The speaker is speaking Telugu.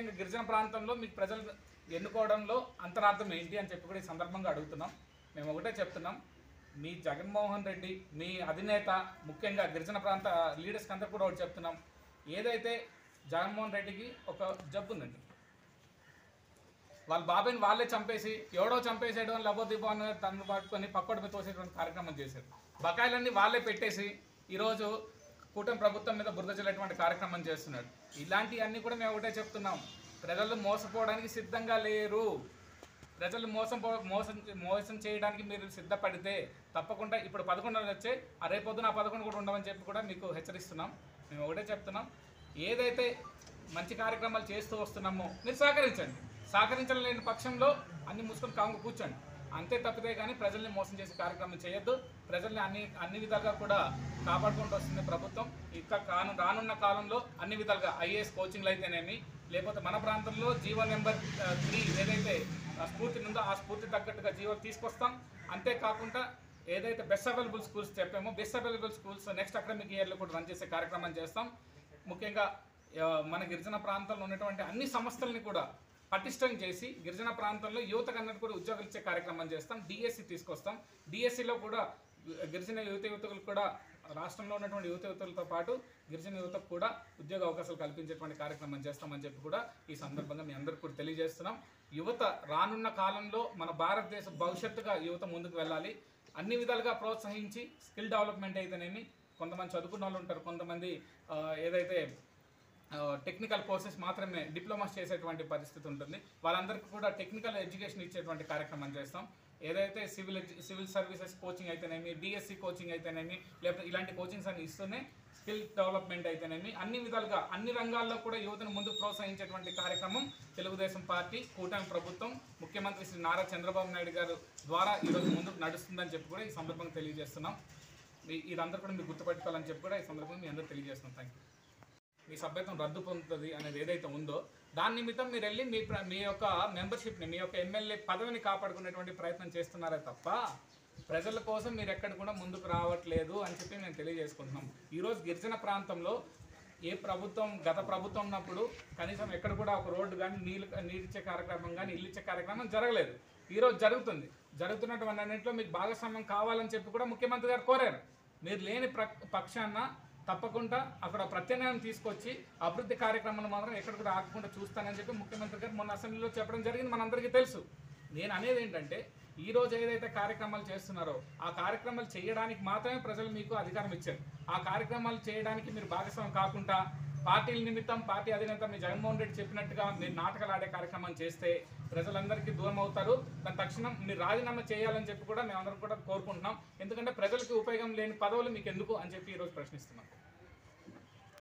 ముఖ్యంగా గిరిజన ప్రాంతంలో మీకు ప్రజలు ఎన్నుకోవడంలో అంతరార్థం ఏంటి అని చెప్పి కూడా ఈ సందర్భంగా అడుగుతున్నాం. మేము ఒకటే చెప్తున్నాం, మీ జగన్మోహన్ రెడ్డి మీ అధినేత ముఖ్యంగా గిరిజన ప్రాంత లీడర్స్కి అందరూ కూడా ఒకటి చెప్తున్నాం, ఏదైతే జగన్మోహన్ రెడ్డికి ఒక జబ్బు ఉందండి, వాళ్ళ బాబాయిని వాళ్ళే చంపేసి ఎవడో చంపేసేయడం లబోదీపాన్ని తను పట్టుకొని పక్కడి మీద తోసేటువంటి కార్యక్రమం చేశారు. బకాయిలన్నీ వాళ్ళే పెట్టేసి ఈరోజు కూటమి ప్రభుత్వం మీద బురద చల్లేటువంటి కార్యక్రమం చేస్తున్నాడు. ఇలాంటివన్నీ కూడా మేము ఒకటే చెప్తున్నాం, ప్రజలు మోసపోవడానికి సిద్ధంగా లేరు. ప్రజలు మోసం చేయడానికి మీరు సిద్ధపడితే తప్పకుండా ఇప్పుడు 11 వచ్చే రేపొద్దున 11 కూడా ఉండమని చెప్పి కూడా మీకు హెచ్చరిస్తున్నాం. మేము ఒకటే చెప్తున్నాం, ఏదైతే మంచి కార్యక్రమాలు చేస్తూ వస్తున్నామో మీరు సహకరించలేని పక్షంలో అన్ని మూసుకొని కాము కూర్చోండి. అంతే తప్పితే కానీ ప్రజల్ని మోసం చేసే కార్యక్రమం చేయొద్దు. ప్రజల్ని అన్ని విధాలుగా కూడా కాపాడుకుంటూ వస్తుంది ప్రభుత్వం. ఇంకా రానున్న కాలంలో అన్ని విధాలుగా ఐఏఎస్ కోచింగ్లు అయితేనేమి, లేకపోతే మన ప్రాంతంలో జీవో నెంబర్ 3 ఏదైతే స్ఫూర్తి ఉందో ఆ స్ఫూర్తి తగ్గట్టుగా జీవోలు తీసుకొస్తాం. అంతేకాకుండా ఏదైతే బెస్ట్ అవైలబుల్ స్కూల్స్ చెప్పామో best available schools next academic ఇయర్లో కూడా రన్ చేసే కార్యక్రమం చేస్తాం. ముఖ్యంగా మన గిరిజన ప్రాంతంలో ఉన్నటువంటి అన్ని సంస్థలని కూడా పటిష్టం చేసి గిరిజన ప్రాంతంలో యువతకు అన్నట్టు కూడా ఉద్యోగాలు ఇచ్చే కార్యక్రమం చేస్తాం. డిఎస్సి తీసుకొస్తాం. డిఎస్సిలో కూడా గిరిజన యువతలకు కూడా రాష్ట్రంలో ఉన్నటువంటి యువతలతో పాటు గిరిజన యువతకు కూడా ఉద్యోగ అవకాశాలు కల్పించేటువంటి కార్యక్రమం చేస్తామని చెప్పి కూడా ఈ సందర్భంగా మీ అందరికీ కూడా తెలియజేస్తున్నాం. యువత రానున్న కాలంలో మన భారతదేశ భవిష్యత్తుగా యువత ముందుకు వెళ్ళాలి. అన్ని విధాలుగా ప్రోత్సహించి స్కిల్ డెవలప్మెంట్ అయితేనేమి, కొంతమంది చదువుకున్న వాళ్ళు ఉంటారు, కొంతమంది ఏదైతే టెక్నికల్ కోర్సెస్ మాత్రమే డిప్లొమాస్ చేసేటువంటి పరిస్థితి ఉంటుంది, వాళ్ళందరికీ కూడా టెక్నికల్ ఎడ్యుకేషన్ ఇచ్చేటువంటి కార్యక్రమం చేస్తాం. ఏదైతే సివిల్ సర్వీసెస్ కోచింగ్ అయితేనేమి, డిఎస్సి కోచింగ్ అయితేనేమి, లేకపోతే ఇలాంటి కోచింగ్స్ అన్ని ఇస్తూనే స్కిల్ డెవలప్మెంట్ అయితేనేమి అన్ని విధాలుగా అన్ని రంగాల్లో కూడా యువతను ముందుకు ప్రోత్సహించేటువంటి కార్యక్రమం తెలుగుదేశం పార్టీ కూటమి ప్రభుత్వం ముఖ్యమంత్రి శ్రీ నారా చంద్రబాబు నాయుడు గారు ద్వారా ఈరోజు ముందుకు నడుస్తుందని చెప్పి కూడా ఈ సందర్భంగా తెలియజేస్తున్నాం. ఇదందరూ కూడా మీరు గుర్తుపెట్టుకోవాలని చెప్పి కూడా ఈ సందర్భంగా మీ అందరూ తెలియజేస్తున్నాం. Thank you. మీ సభ్యత్వం రద్దు పొందుతుంది అనేది ఏదైతే ఉందో దాని నిమిత్తం మీరు వెళ్ళి మీ యొక్క మెంబర్షిప్ని, మీ యొక్క ఎమ్మెల్యే పదవిని కాపాడుకునేటువంటి ప్రయత్నం చేస్తున్నారే తప్ప ప్రజల కోసం మీరు ఎక్కడ కూడా ముందుకు రావట్లేదు అని చెప్పి మేము తెలియజేసుకుంటున్నాం. ఈరోజు గిరిజన ప్రాంతంలో గత ప్రభుత్వం ఉన్నప్పుడు కనీసం ఎక్కడ కూడా ఒక రోడ్డు కానీ నీళ్ళిచ్చే కార్యక్రమం కానీ ఇల్లు ఇచ్చే కార్యక్రమం జరగలేదు. ఈరోజు జరుగుతున్నటువంటి అన్నింటిలో మీకు భాగస్వామ్యం కావాలని చెప్పి కూడా ముఖ్యమంత్రి గారు కోరారు. మీరు లేని పక్షాన తప్పకుండా అక్కడ ప్రత్యామ్నాయం తీసుకొచ్చి అభివృద్ధి కార్యక్రమాలు మాత్రం ఎక్కడ కూడా ఆగకుండా చూస్తానని చెప్పి ముఖ్యమంత్రి గారు మొన్న అసెంబ్లీలో చెప్పడం జరిగింది, మనందరికీ తెలుసు. నేను అనేది ఏంటంటే ఈరోజు ఏదైతే కార్యక్రమాలు చేస్తున్నారో ఆ కార్యక్రమాలు చేయడానికి మాత్రమే ప్రజలు మీకు అధికారం ఇచ్చారు. ఆ కార్యక్రమాలు చేయడానికి మీరు భాగస్వామ్యం కాకుండా పార్టీల నిమిత్తం పార్టీ అధినేత మీ జగన్మోహన్ రెడ్డి చెప్పినట్టుగా మీరు నాటకాలు ఆడే కార్యక్రమం చేస్తే ప్రజలందరికీ దూరం అవుతారు. దాని తక్షణం మీరు రాజీనామా చేయాలని చెప్పి కూడా మేమందరం కూడా కోరుకుంటున్నాం. ఎందుకంటే ప్రజలకు ఉపయోగం లేని పదవులు మీకు ఎందుకు అని చెప్పి ఈరోజు ప్రశ్నిస్తున్నాం.